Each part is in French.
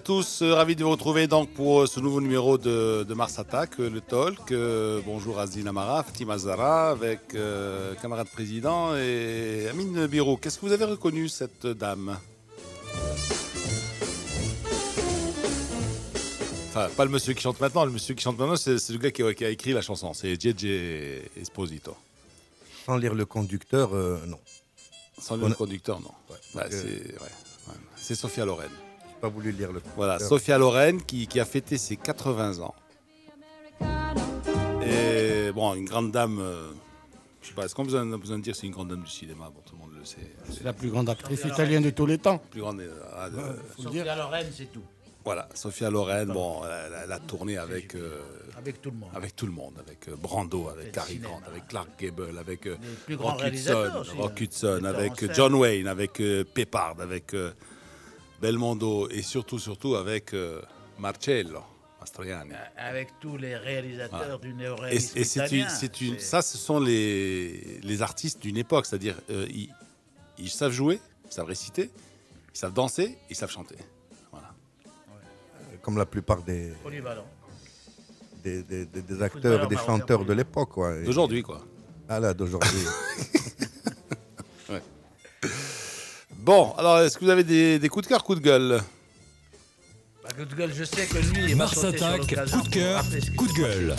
tous, ravi de vous retrouver donc pour ce nouveau numéro de Mars Attack, le talk. Bonjour Azine Amara, Fatima Zara, avec camarade président et Amine Biro. Qu'est-ce que vous avez reconnu cette dame? Enfin, pas le monsieur qui chante maintenant, le monsieur qui chante maintenant, c'est le gars qui a écrit la chanson, c'est JJ Esposito. Sans lire le conducteur, non. Sans lire le conducteur, non. Ouais, bah, c'est Sophia Loren. J'ai pas voulu lire le conducteur. Voilà, Sophia Loren qui a fêté ses 80 ans. Et bon, une grande dame, je sais pas, est-ce qu'on a besoin de dire que c'est une grande dame du cinéma? Bon, tout le monde le sait. C'est la plus grande actrice italienne de tous les temps. Plus grande, Sophia Loren, c'est tout. Voilà, Sophia Loren, bon, elle a tourné avec tout le monde. Avec tout le monde, avec Brando, avec Cary Grant, avec Clark Gable, avec Rock Hudson, avec John Wayne, avec Peppard, avec Belmondo et surtout avec Marcello Mastroianni. Avec tous les réalisateurs du Et néo-réalisme italien. Ça, ce sont les artistes d'une époque, c'est-à-dire ils savent jouer, ils savent réciter, ils savent danser, ils savent chanter. Comme la plupart des acteurs et des chanteurs de l'époque. D'aujourd'hui, quoi. Ah là, d'aujourd'hui. Ouais. Bon, alors, est-ce que vous avez des coups de cœur, coups de gueule? Coup de gueule, je sais que lui, il va Mars Attack, coup de cœur, coup de gueule.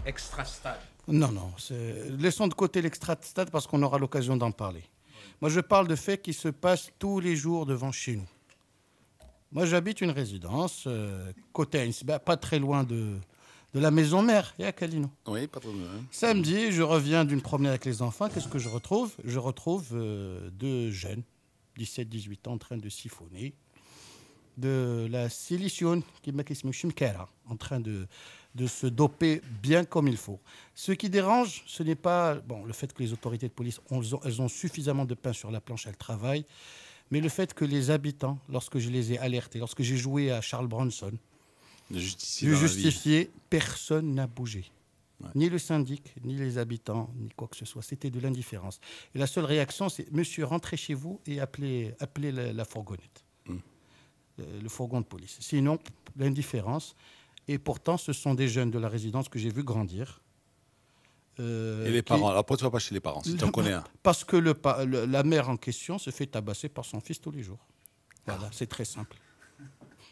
Extra-stade. Non, laissons de côté l'extra-stade parce qu'on aura l'occasion d'en parler. Moi, je parle de faits qui se passent tous les jours devant chez nous. Moi, j'habite une résidence, côté Ainsberg, pas très loin de la maison mère, et à Calino. Oui, pas trop loin. Samedi, je reviens d'une promenade avec les enfants. Qu'est-ce que je retrouve? Je retrouve deux jeunes, 17-18 ans, en train de siphonner de la silicione, qui est en train de se doper bien comme il faut. Ce qui dérange, ce n'est pas le fait que les autorités de police elles ont suffisamment de pain sur la planche, elles travaillent. Mais le fait que les habitants, lorsque je les ai alertés, lorsque j'ai joué à Charles Bronson, le justifié, personne n'a bougé. Ouais. Ni le syndic, ni les habitants, ni quoi que ce soit. C'était de l'indifférence. Et la seule réaction, c'est « Monsieur, rentrez chez vous et appelez la fourgonnette, le fourgon de police. » Sinon, l'indifférence. Et pourtant, ce sont des jeunes de la résidence que j'ai vu grandir. Et les parents? Alors pourquoi tu ne vas pas chez les parents si tu en connais un? Parce que la mère en question se fait tabasser par son fils tous les jours. Voilà, c'est très simple.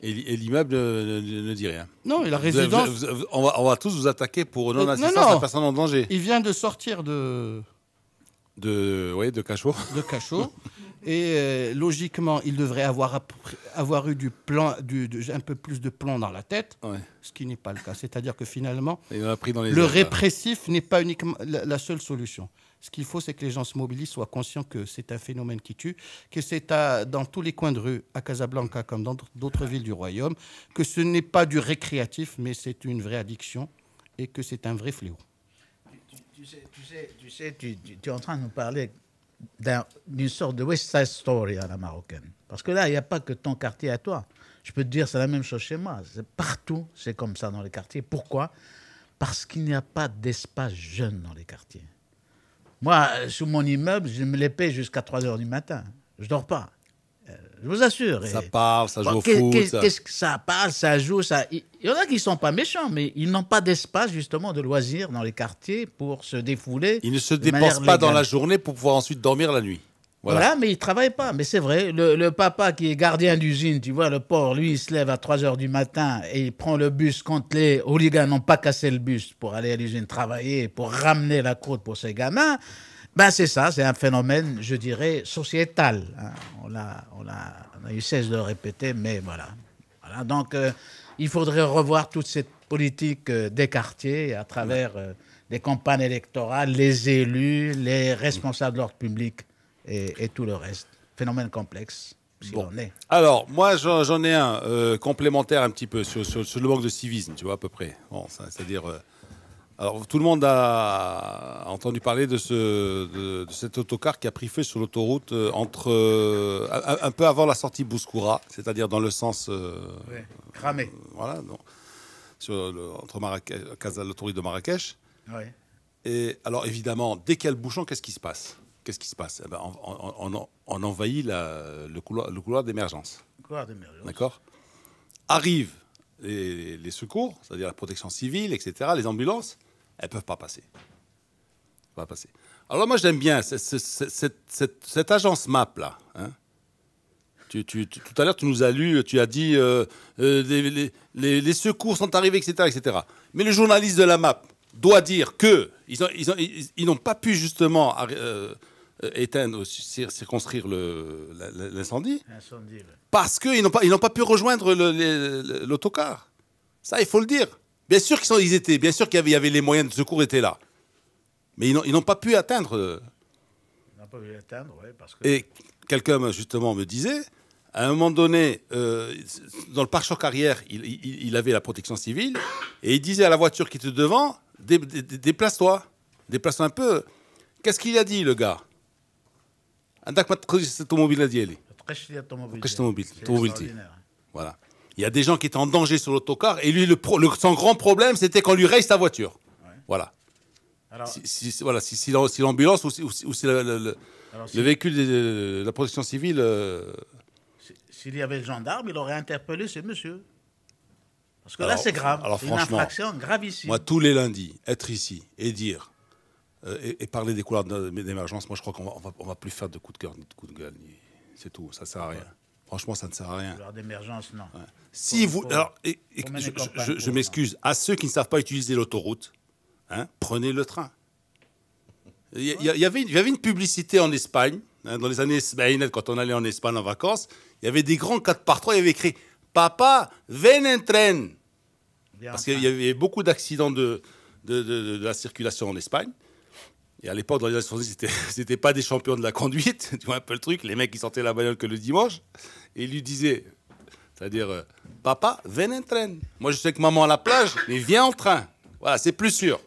Et l'immeuble ne dit rien? Non, et la résidence... On va tous vous attaquer pour non-assistance à personne en danger. Il vient de sortir de cachot. De cachot. Et logiquement, il devrait avoir eu un peu plus de plomb dans la tête, ce qui n'est pas le cas. C'est-à-dire que finalement, le répressif n'est pas uniquement la seule solution. Ce qu'il faut, c'est que les gens se mobilisent, soient conscients que c'est un phénomène qui tue, que c'est dans tous les coins de rue, à Casablanca comme dans d'autres villes du royaume, que ce n'est pas du récréatif, mais c'est une vraie addiction et que c'est un vrai fléau. Tu es en train de nous parler d'une sorte de West Side Story à la marocaine. Parce que là, il n'y a pas que ton quartier à toi. Je peux te dire, c'est la même chose chez moi. Partout, c'est comme ça dans les quartiers. Pourquoi? Parce qu'il n'y a pas d'espace jeune dans les quartiers. Moi, sous mon immeuble, je me les paye jusqu'à 3h du matin. Je ne dors pas. Je vous assure. Ça parle, ça joue au foot. Qu'est-ce que ça parle, ça joue, ça... Il y en a qui ne sont pas méchants, mais ils n'ont pas d'espace, justement, de loisirs dans les quartiers pour se défouler. Ils ne se dépensent pas dans la journée pour pouvoir ensuite dormir la nuit. Voilà, mais ils ne travaillent pas. Mais c'est vrai, le papa qui est gardien d'usine, tu vois, le pauvre, lui, il se lève à 3h du matin et il prend le bus quand les hooligans n'ont pas cassé le bus pour aller à l'usine travailler, pour ramener la croûte pour ses gamins. Ben c'est ça, c'est un phénomène, je dirais, sociétal. On a eu cesse de le répéter, mais voilà. Donc, il faudrait revoir toute cette politique des quartiers à travers des campagnes électorales, les élus, les responsables de l'ordre public et tout le reste. Phénomène complexe, si on est. Alors, moi, j'en ai un complémentaire un petit peu sur le manque de civisme, tu vois, à peu près. Bon, c'est-à-dire... Alors, tout le monde a entendu parler de cet autocar qui a pris feu sur l'autoroute un peu avant la sortie Bouskoura, c'est-à-dire dans le sens... cramé. Voilà, entre l'autoroute de Marrakech. Ouais. Et alors, évidemment, dès qu'il y a le bouchon, qu'est-ce qui se passe? On envahit le couloir d'émergence. Le couloir d'émergence. D'accord? arrivent les secours, c'est-à-dire la protection civile, etc., les ambulances, elles ne peuvent pas passer. Alors moi, j'aime bien cette agence MAP, là. Hein. Tout à l'heure, tu nous as lu, tu as dit les secours sont arrivés, etc. Mais le journaliste de la MAP doit dire qu'ils n'ont pas pu justement éteindre, circonscrire l'incendie parce qu'ils n'ont pas pu rejoindre l'autocar. Ça, il faut le dire. Bien sûr bien sûr qu'il y avait les moyens de secours étaient là. Mais ils n'ont pas pu atteindre. Ils n'ont pas pu atteindre, oui, parce que... Et quelqu'un, justement, me disait, à un moment donné, dans le pare-choc arrière, il avait la protection civile, et il disait à la voiture qui était devant, déplace-toi un peu. Qu'est-ce qu'il a dit, le gars? Voilà. Il y a des gens qui étaient en danger sur l'autocar, et lui, son grand problème, c'était qu'on lui raye sa voiture. Ouais. Voilà. Alors, si l'ambulance ou si le véhicule de la protection civile... S'il y avait le gendarme, il aurait interpellé ce monsieur. Parce que là, c'est grave. C'est une infraction gravissime. Moi, tous les lundis, être ici et dire, et parler des couloirs d'émergence, moi, je crois qu'on va plus faire de coups de cœur ni de coups de gueule. C'est tout, ça ne sert à rien. Franchement, ça ne sert à rien. Couloir d'émergence, non. Ouais. Si vous... Alors, je m'excuse. À ceux qui ne savent pas utiliser l'autoroute, hein, prenez le train. Il y avait une publicité en Espagne, hein, dans les années quand on allait en Espagne en vacances, il y avait des grands 4x3, il y avait écrit « Papa, ven en tren ». Parce qu'il y avait beaucoup d'accidents de la circulation en Espagne. Et à l'époque, dans les années 70, c'était pas des champions de la conduite, tu vois un peu le truc, les mecs qui sortaient la bagnole que le dimanche, et ils lui disaient, c'est-à-dire « Papa, ven en tren ». Moi, je sais que maman à la plage, mais viens en train. Voilà, c'est plus sûr.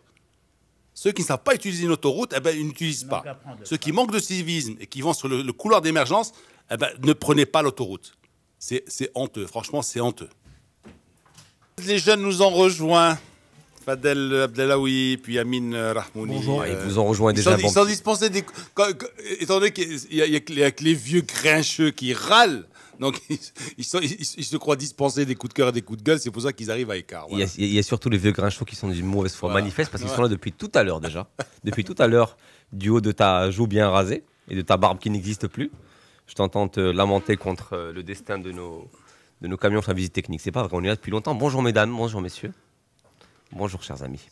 Ceux qui ne savent pas utiliser une autoroute, eh ben, ils n'utilisent pas. Ceux qui manquent de civisme et qui vont sur le couloir d'émergence, eh ben, ne prenez pas l'autoroute. C'est honteux, franchement, c'est honteux. Les jeunes nous ont rejoints. Fadel Abdelawi, puis Amine Rahmouni. Bonjour. Ils vous ont rejoint déjà. Ils sont dispensés étant donné qu'il y a que les vieux grincheux qui râlent. Donc, ils se croient dispensés des coups de cœur et des coups de gueule. C'est pour ça qu'ils arrivent à écart. Voilà. Il y a surtout les vieux grinchots qui sont d'une mauvaise foi manifeste parce qu'ils sont là depuis tout à l'heure déjà. Depuis tout à l'heure, du haut de ta joue bien rasée et de ta barbe qui n'existe plus, je t'entends te lamenter contre le destin de nos camions sur la visite technique. C'est pas vrai, on est là depuis longtemps. Bonjour mesdames, bonjour messieurs. Bonjour chers amis.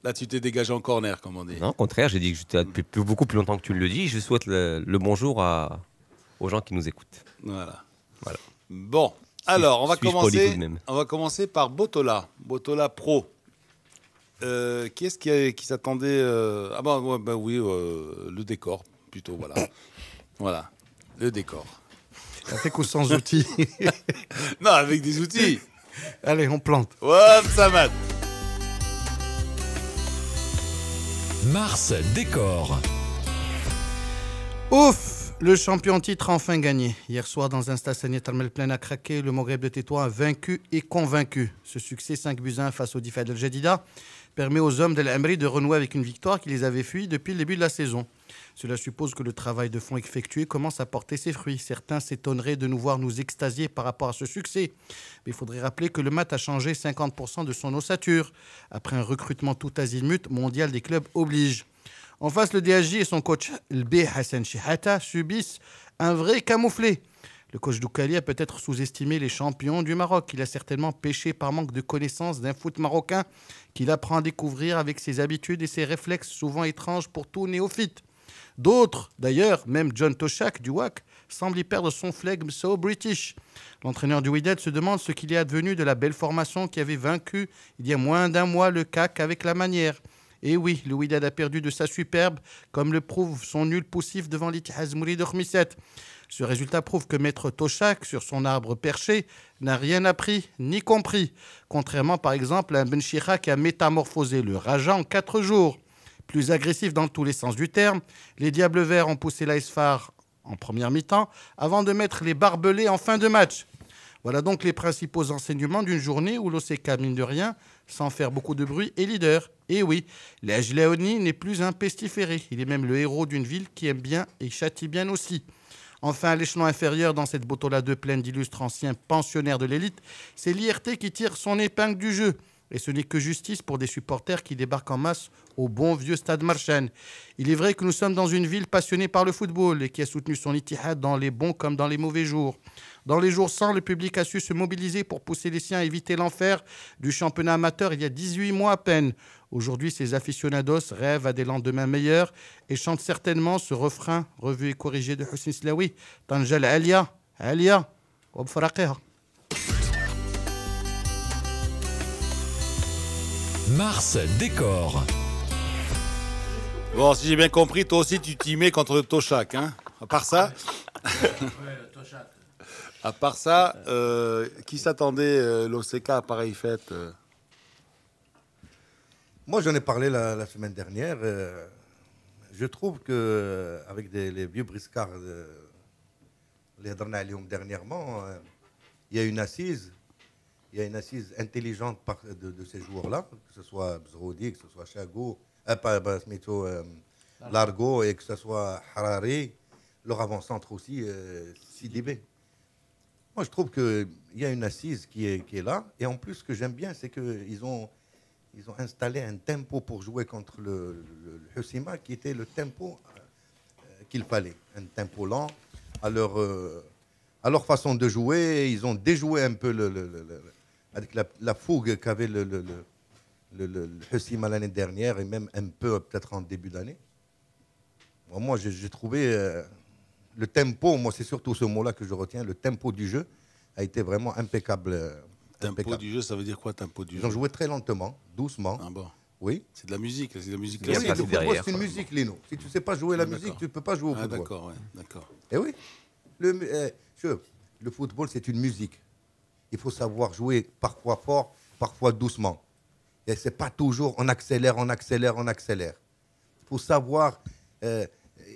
Là, tu t'es dégagé en corner, comme on dit. Non, au contraire, j'ai dit que j'étais là depuis beaucoup plus longtemps que tu le dis. Je souhaite le bonjour aux gens qui nous écoutent. Voilà. Bon, alors on va commencer par Botola Pro. Qui est-ce qui s'attendait Ah oui, le décor plutôt, voilà, le décor. Avec ou sans outils? Non, avec des outils. Allez, on plante. Hop, ça mate. Mars Décor. Ouf, le champion titre a enfin gagné. Hier soir, dans un stade Sani Tarmel plein à craquer, le Maghreb de Tétouan a vaincu et convaincu. Ce succès 5-1 face au Difad El Jadida permet aux hommes d'El Amri de renouer avec une victoire qui les avait fui depuis le début de la saison. Cela suppose que le travail de fond effectué commence à porter ses fruits. Certains s'étonneraient de nous voir nous extasier par rapport à ce succès. Mais il faudrait rappeler que le MAT a changé 50% de son ossature. Après un recrutement tout azimut, mondial des clubs oblige. En face, le DHJ et son coach LB Hassan Shihata subissent un vrai camouflé. Le coach Doukali a peut-être sous-estimé les champions du Maroc. Il a certainement péché par manque de connaissance d'un foot marocain qu'il apprend à découvrir avec ses habitudes et ses réflexes souvent étranges pour tout néophyte. D'autres, d'ailleurs, même John Toshak du WAC, semble y perdre son flegme so British. L'entraîneur du Wydad se demande ce qu'il est advenu de la belle formation qui avait vaincu il y a moins d'un mois le CAC avec la manière. Et oui, le Wydad a perdu de sa superbe, comme le prouve son nul poussif devant l'Ittihad Mouri de Khmisset. Ce résultat prouve que Maître Toshak, sur son arbre perché, n'a rien appris ni compris, contrairement par exemple à un Benchira qui a métamorphosé le Raja en 4 jours. Plus agressif dans tous les sens du terme, les Diables Verts ont poussé l'Aisfar en première mi-temps avant de mettre les barbelés en fin de match. Voilà donc les principaux enseignements d'une journée où l'OCK, mine de rien, sans faire beaucoup de bruit, est leader. Et oui, l'Aj Léoni n'est plus un pestiféré. Il est même le héros d'une ville qui aime bien et châtie bien aussi. Enfin, à l'échelon inférieur, dans cette Botola 2 pleine d'illustres anciens pensionnaires de l'élite, c'est l'IRT qui tire son épingle du jeu. Et ce n'est que justice pour des supporters qui débarquent en masse au bon vieux stade Marchane. Il est vrai que nous sommes dans une ville passionnée par le football et qui a soutenu son Ittihad dans les bons comme dans les mauvais jours. Dans les jours sans, le public a su se mobiliser pour pousser les siens à éviter l'enfer du championnat amateur il y a 18 mois à peine. Aujourd'hui, ces aficionados rêvent à des lendemains meilleurs et chantent certainement ce refrain revu et corrigé de Hussein Slaoui. Tanjal Alia, Alia, Obfaraqiha. Mars décore. Bon, si j'ai bien compris, toi aussi tu t'y mets contre le Toshak, hein. À part ça, à part ça, qui s'attendait l'OCK à pareille fête Moi, j'en ai parlé la semaine dernière. Je trouve que avec les vieux briscards, les Darnalium dernièrement, il y a une assise. Il y a une assise intelligente de ces joueurs-là, que ce soit Bzroudi, que ce soit Chago, Largo et que ce soit Harari, leur avant-centre aussi, Sidibé. Moi, je trouve qu'il y a une assise qui est là. Et en plus, ce que j'aime bien, c'est qu'ils ont installé un tempo pour jouer contre le Hussima qui était le tempo qu'il fallait. Un tempo lent. À leur façon de jouer, ils ont déjoué un peu avec la fougue qu'avait le Hussima l'année dernière et même un peu peut-être en début d'année. Moi, j'ai trouvé le tempo, moi c'est surtout ce mot-là que je retiens, le tempo du jeu a été vraiment impeccable. Tempo du jeu, ça veut dire quoi, tempo du jeu? Ils ont joué très lentement, doucement. Ah bon. Oui. C'est de la musique, c'est de la musique Oui, classique. le football, c'est une musique, Lino. Si tu ne sais pas jouer la musique, tu ne peux pas jouer au football. D'accord, ouais, d'accord. Eh oui. Le football, c'est une musique. Il faut savoir jouer parfois fort, parfois doucement. Et ce n'est pas toujours on accélère, on accélère, on accélère. Il faut savoir,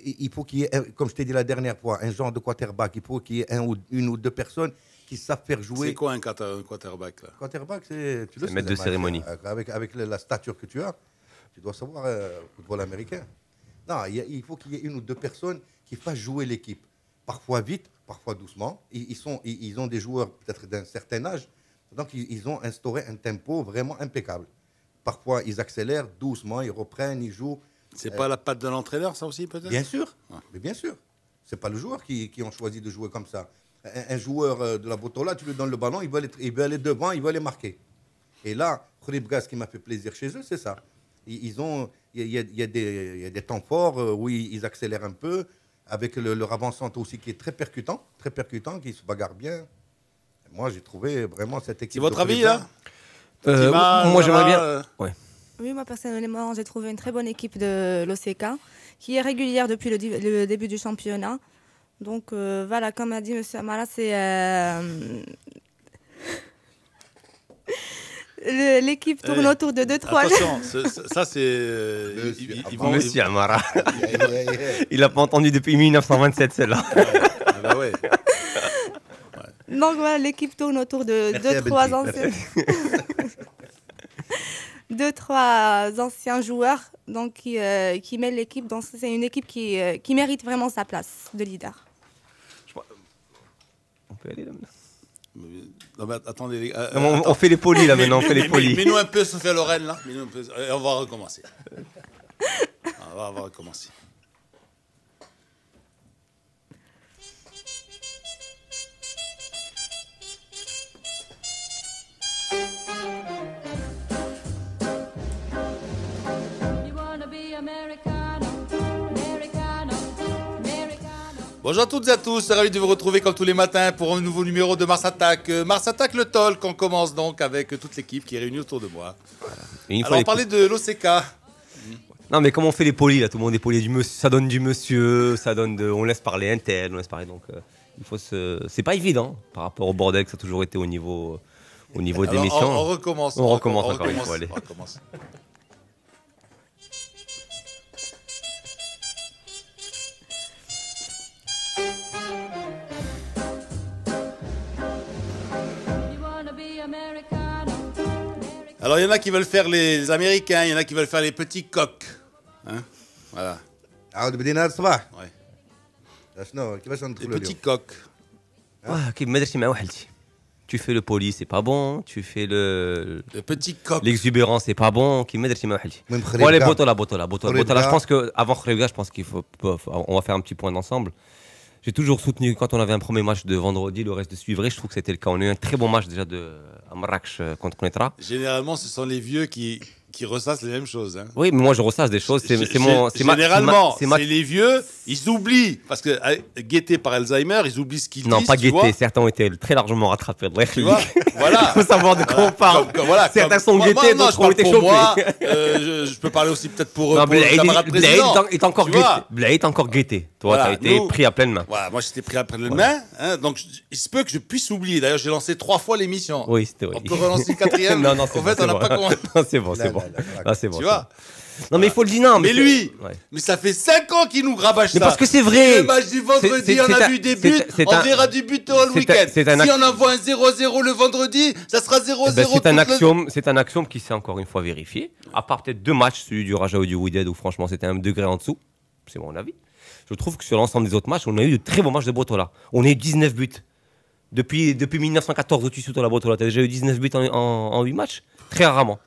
il faut qu'il y ait, comme je t'ai dit la dernière fois, un genre de quarterback. Il faut qu'il y ait une ou deux personnes qui savent faire jouer. C'est quoi un quarterback là? Quarterback, c'est le maître de cérémonie. Avec la stature que tu as, tu dois savoir football américain. Non, il faut qu'il y ait une ou deux personnes qui fassent jouer l'équipe. Parfois vite, parfois doucement. Ils ont des joueurs peut-être d'un certain âge, donc ils ont instauré un tempo vraiment impeccable. Parfois, ils accélèrent doucement, ils reprennent, ils jouent. C'est pas la patte de l'entraîneur, ça aussi, peut-être? Bien sûr, mais bien sûr. C'est pas le joueur qui ont choisi de jouer comme ça. Un joueur de la Botola, tu lui donnes le ballon, il veut aller devant, il veut aller marquer. Et là, Khouribga, ce qui m'a fait plaisir chez eux, c'est ça. Il y a des temps forts où ils accélèrent un peu, avec leur avant-centre aussi qui est très percutant, qui se bagarre bien. Moi, j'ai trouvé vraiment cette équipe. C'est votre avis, là? Moi, j'aimerais bien. Ouais. Oui, moi, personnellement, j'ai trouvé une très bonne équipe de l'OCK, qui est régulière depuis le début du championnat. Donc, voilà, comme a dit M. Amara, c'est... L'équipe tourne autour de 2-3... Attention, ça c'est... Monsieur Amara. Il n'a pas entendu depuis 1927, celle-là. Ah bah ouais. Donc voilà, l'équipe tourne autour de 2-3 anciens... 2-3 anciens joueurs donc, qui mêlent l'équipe. C'est une équipe qui mérite vraiment sa place de leader. On peut aller là maintenant. Non, mais attendez, on fait les polis là maintenant, on fait les polis. Mets-nous un peu Sophia Lorraine là. On va recommencer. On va recommencer. Bonjour à toutes et à tous, ravi de vous retrouver comme tous les matins pour un nouveau numéro de Mars Attack. Mars Attack le talk, on commence donc avec toute l'équipe qui est réunie autour de moi. Voilà. Alors on parlait de l'OCK. Non mais comment on fait les polis là, tout le monde est poli, ça donne du monsieur, ça donne on laisse parler un tel, on laisse parler donc c'est pas évident par rapport au bordel que ça a toujours été au niveau de l'émission. On recommence. On recommence encore une fois, allez. On recommence. Alors, il y en a qui veulent faire les Américains, il y en a qui veulent faire les petits coqs. Hein, voilà. عاود بدينا الصباح. Ouais. Les petits coqs. Tu fais le poli, c'est pas bon. Tu fais le petit coq. L'exubérance, c'est pas bon. Bon, allez, Botola. Je pense qu'avant Khrebga, je pense on va faire un petit point d'ensemble. J'ai toujours soutenu quand on avait un premier match de vendredi, le reste suivrait. Je trouve que c'était le cas. On a eu un très bon match déjà à Marrakech contre Netra. Généralement, ce sont les vieux qui ressassent les mêmes choses. Hein. Oui, mais moi je ressasse des choses. Généralement, c'est les vieux, ils oublient. Parce que guettés par Alzheimer, ils oublient ce qu'ils disent. Non, pas guettés. Certains ont été très largement rattrapés. Tu vois, voilà. Il faut savoir de quoi on parle. Voilà, certains sont guettés, d'autres ont été chopés. Je peux parler aussi peut-être pour le camarade président. Blaïd est encore guetté. Toi, tu as été pris à pleine main. Voilà, moi j'étais pris à pleine main. Donc il se peut que je puisse oublier. D'ailleurs, j'ai lancé 3 fois l'émission. Oui, c'était vrai. On peut relancer le 4e. Non, en fait, on n'a pas compris. Non, c'est bon. C'est bon. Tu vois. Non, mais il faut le dire, non. Mais lui, mais ça fait 5 ans qu'il nous rabâche ça. Mais parce que c'est vrai. Le match du vendredi, on a vu des buts, on verra du but le week-end. Si on envoie un 0-0 le vendredi, ça sera 0-0. C'est un axiome qui s'est encore une fois vérifié. À part peut-être 2 matchs, celui du Raja ou du Wydad, où franchement c'était un degré en dessous. C'est mon avis. Je trouve que sur l'ensemble des autres matchs, on a eu de très bons matchs de Botola. On a eu 19 buts. Depuis 1914 où tu shootes à la Botola, tu as déjà eu 19 buts en 8 matchs. Très rarement.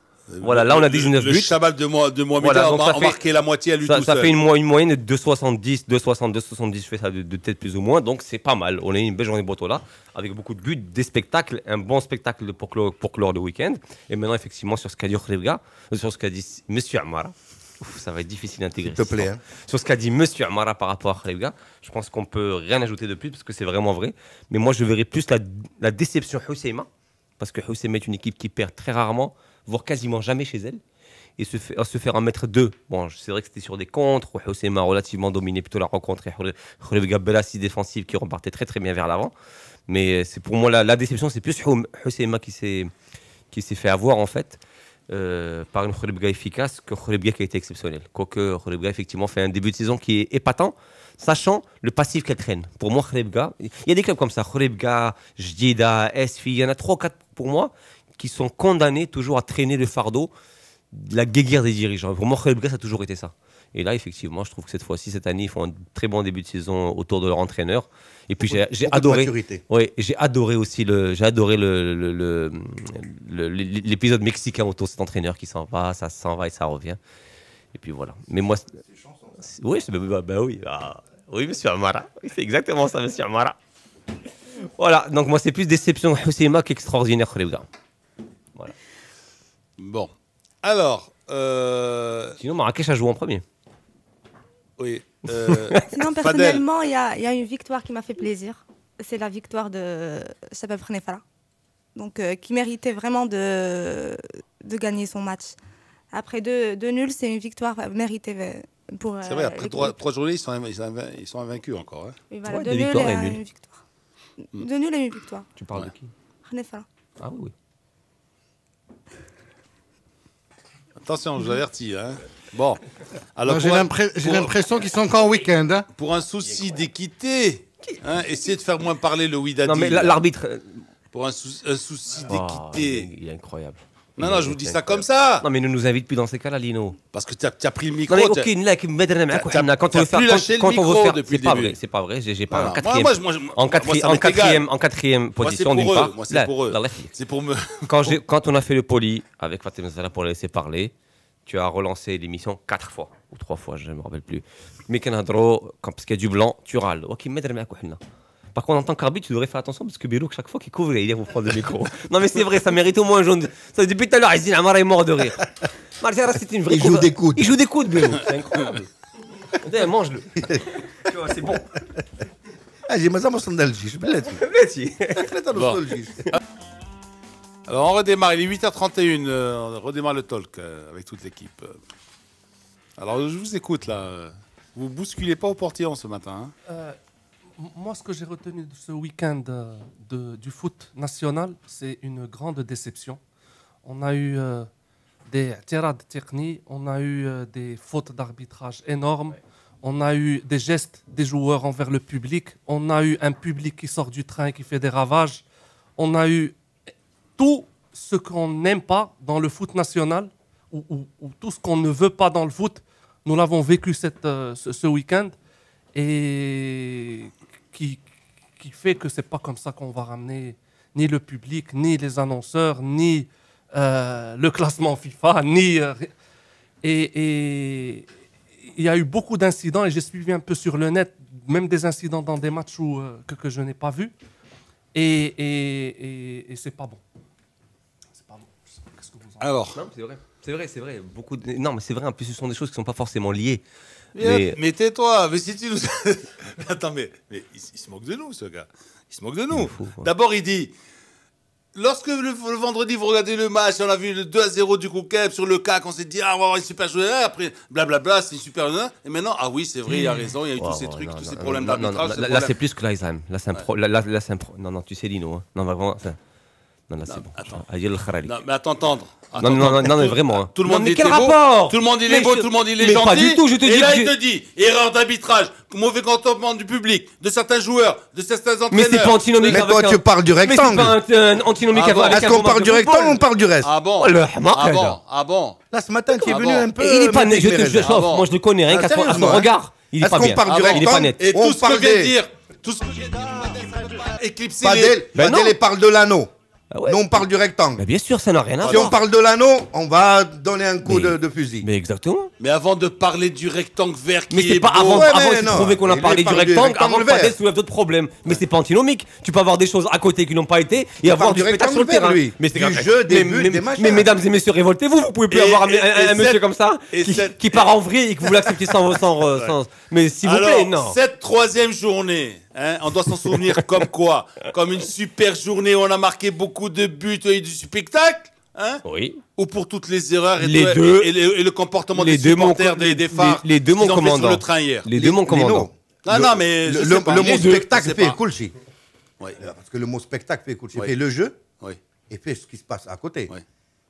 Voilà, là on a 19 buts. Le Chabal de Mohamed a marqué la moitié à lui tout seul. Ça fait une moyenne de 2,70, 2,60, 2,70, je fais ça de tête plus ou moins. Donc c'est pas mal. On a eu une belle journée de Botola avec beaucoup de buts, des spectacles, un bon spectacle pour clore le week-end. Et maintenant, effectivement, sur ce qu'a dit Khrebga, sur ce qu'a dit Monsieur Amara. Ça va être difficile d'intégrer. S'il te plaît. Hein. Sur ce qu'a dit Monsieur Amara par rapport à Khrebga, je pense qu'on peut rien ajouter de plus parce que c'est vraiment vrai. Mais moi, je verrais plus la déception Housseima, parce que Housseima est une équipe qui perd très rarement, voire quasiment jamais chez elle, et se faire en mettre 2. Bon, c'est vrai que c'était sur des contres, où Housseima a relativement dominé plutôt la rencontre, et Khrebga Belassi défensive qui repartait très très bien vers l'avant. Mais c'est pour moi la déception, c'est plus Housseima qui s'est fait avoir en fait. Par une Khrebga efficace que Khrebga qui a été exceptionnel. Quoique Khrebga effectivement fait un début de saison qui est épatant, sachant le passif qu'elle traîne. Pour moi, Khrebga, il y a des clubs comme ça, Khrebga, Jdida, Esfi, il y en a 3 ou 4 pour moi qui sont condamnés toujours à traîner le fardeau de la guéguerre des dirigeants. Pour moi, Khrebga, ça a toujours été ça. Et là, effectivement, je trouve que cette fois-ci, cette année, ils font un très bon début de saison autour de leur entraîneur. Et puis j'ai adoré. Oui, j'ai adoré aussi l'épisode mexicain autour de cet entraîneur qui s'en va, ça s'en va et ça revient. Et puis voilà. Mais moi, oui, oui, Monsieur Amara. C'est exactement ça, Monsieur Amara. Voilà. Donc moi, c'est plus déception Housseima qu'extraordinaire Khrebga. Voilà. Bon. Alors. Sinon, Marrakech a joué en premier. Oui. Sinon, personnellement, il y a une victoire qui m'a fait plaisir. C'est la victoire de Shabab Khnefra. Donc, qui méritait vraiment de gagner son match. Après 2 nuls, c'est une victoire méritée pour. C'est vrai, après 3 journées, ils sont invaincus encore. Hein. Oui, voilà, 2 nuls et une victoire. 2 nuls et une victoire. Tu parles de qui? Khnefra. Ah oui. Attention, je vous avertis. Hein. Bon. Alors, j'ai l'impression qu'ils sont encore en week-end. Hein. Pour un souci d'équité, essayez de faire moins parler le Wydadi. Non, mais l'arbitre. Pour un souci d'équité. Il est incroyable. Non, je vous dis ça comme ça. Non, mais ne nous invite plus dans ces cas-là, Lino. Parce que tu as pris le micro. Non, mais quand on veut faire. C'est pas vrai. J'ai pas en quatrième position d'une part. Moi, c'est pour eux. C'est pour me. Quand on a fait le poli avec Fatima Zahra pour la laisser parler, tu as relancé l'émission 4 fois ou 3 fois, je ne me rappelle plus. Mais parce qu'il y a du blanc, tu râles. Par contre, en tant qu'arbitre, tu devrais faire attention parce que Birouk, chaque fois qu'il couvre, il vient vous prendre le micro. Non, mais c'est vrai, ça mérite au moins un jaune. Ça, depuis tout à l'heure, Aizine Amara est mort de rire. C'était une vraie. Il joue des coudes. Il joue des coudes, Birouk. C'est incroyable. Mange-le. Tu vois, c'est bon. j'ai ما nostalgie. Alors, on redémarre. Il est 8h31. On redémarre le talk avec toute l'équipe. Alors, je vous écoute là. Vous bousculez pas au portillon ce matin. Hein. Moi, ce que j'ai retenu de ce week-end du foot national, c'est une grande déception. On a eu des tirades techniques, on a eu des fautes d'arbitrage énormes, on a eu des gestes des joueurs envers le public, on a eu un public qui sort du train et qui fait des ravages, on a eu tout ce qu'on n'aime pas dans le foot national, ou tout ce qu'on ne veut pas dans le foot. Nous l'avons vécu ce week-end. et qui fait que c'est pas comme ça qu'on va ramener ni le public, ni les annonceurs, ni le classement FIFA, ni... et il y a eu beaucoup d'incidents, et j'ai suivi un peu sur le net, même des incidents dans des matchs que je n'ai pas vus, et c'est pas bon. C'est pas bon. Qu'est-ce que vous en pensez? Alors, non, c'est vrai. Non, mais c'est vrai. En plus, ce sont des choses qui sont pas forcément liées. Mais tais-toi, mais si tu nous... Attends, mais il se moque de nous, ce gars. Il se moque de nous. D'abord, il dit... Lorsque le vendredi, vous regardez le match, on a vu le 2-0 du Koukeb sur le CAC, on s'est dit, ah, on va avoir une super journée. Après, blablabla, c'est une super journée. Et maintenant, ah oui, c'est vrai, il a raison, il y a eu tous ces trucs, tous ces problèmes d'arbitrage. Là, c'est plus que l'Aïsheim. Là, c'est un Non, tu sais, Lino. Hein. Non, vraiment. Non, là, c'est bon. Attends. Non, mais attends. Non, mais vraiment. Tout le monde dit quel rapport? Tout le monde il est beau, tout le monde il est gentil. Pas du tout, je te dis. Et là, il te dit, erreur d'arbitrage, mauvais comportement du public, de certains joueurs, de certains entraîneurs. Mais c'est pas antinomique. Mais toi, tu parles du rectangle. Mais c'est pas antinomique avec Est-ce qu'on parle du rectangle ou on parle du reste? Ah bon? Ah bon? Là, ce matin, tu es venu un peu... Il est pas net, je te chauffe. Moi, je le connais, rien qu'à son regard. Il est pas bien. Est-ce qu'on parle du rectangle? Il est pas net. Et tout ce que je viens de dire, tout ce que je viens de dire, éclipser Fadel, il parle de l'anneau. Ah ouais. Nous, on parle du rectangle. Mais bien sûr, ça n'a rien à voir. Si on parle de l'anneau, on va donner un coup de fusil. Mais exactement. Mais avant de parler du rectangle vert qui mais c'est est pas beau, avant de prouver qu'on a parlé du rectangle, avant de Fadel soulève d'autres problèmes. Mais c'est pas antinomique. Tu peux avoir des choses à côté qui n'ont pas été et avoir du spectacle sur le terrain. Mais c'est du jeu, des buts, des machins. Mais mesdames et messieurs, révoltez-vous. Vous pouvez plus avoir un monsieur comme ça qui part en vrille et que vous l'acceptez sans. Mais s'il vous plaît, non. Cette troisième journée, on doit s'en souvenir comme quoi? Comme une super journée où on a marqué beaucoup de buts et du spectacle, oui. Ou pour toutes les erreurs et le comportement des supporters des phares les deux, mon commandant. sur le train hier. Les deux, mon commandant. Non, mais le mot spectacle fait coolchi. Oui. Parce que le mot spectacle fait coolchi. Fait le jeu et fait ce qui se passe à côté. Oui.